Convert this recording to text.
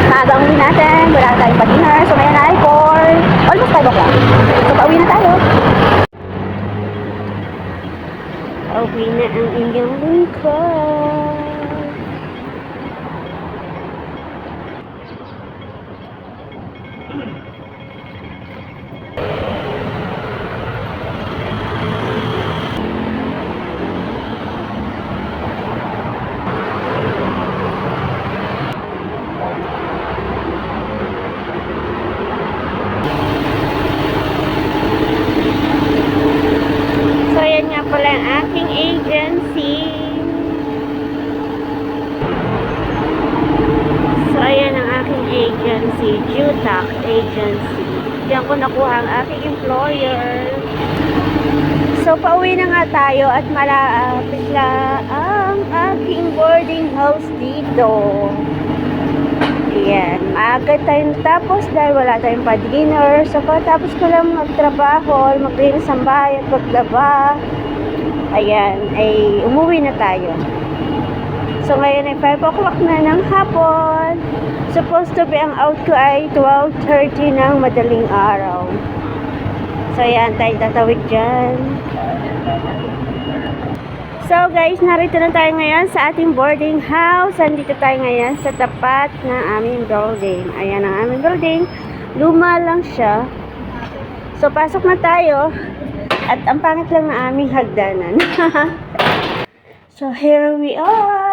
Maaga ang uwi natin. Wala tayong pa-dinner. So ngayon ay for almost 5 o'clock. So pauwi na tayo. Pauwi na ang inyong lingkod. So, yan nga pala ang aking agency. So, ayan ang aking agency, Jutac Agency. Diyan ko nakuha ang aking employer. So, pauwi na nga tayo at malapit na ang aking boarding house dito. Ayan, maaga tayong tapos dahil wala tayong pa-dinner. So, pagkatapos ko lang magtrabaho, maglinis ang bahay at maglaba, ayan, ay umuwi na tayo. So, ngayon ay 5 o'clock na ng hapon. Supposed to be ang out ko ay 12:30 ng madaling araw. So, ayan, tayo tatawid dyan. So guys, narito na tayo ngayon sa ating boarding house. Andito tayo ngayon sa tapat ng aming building. Ayan ang aming building. Luma lang siya. So pasok na tayo. At ang pangit lang na aming hagdanan. So here we are.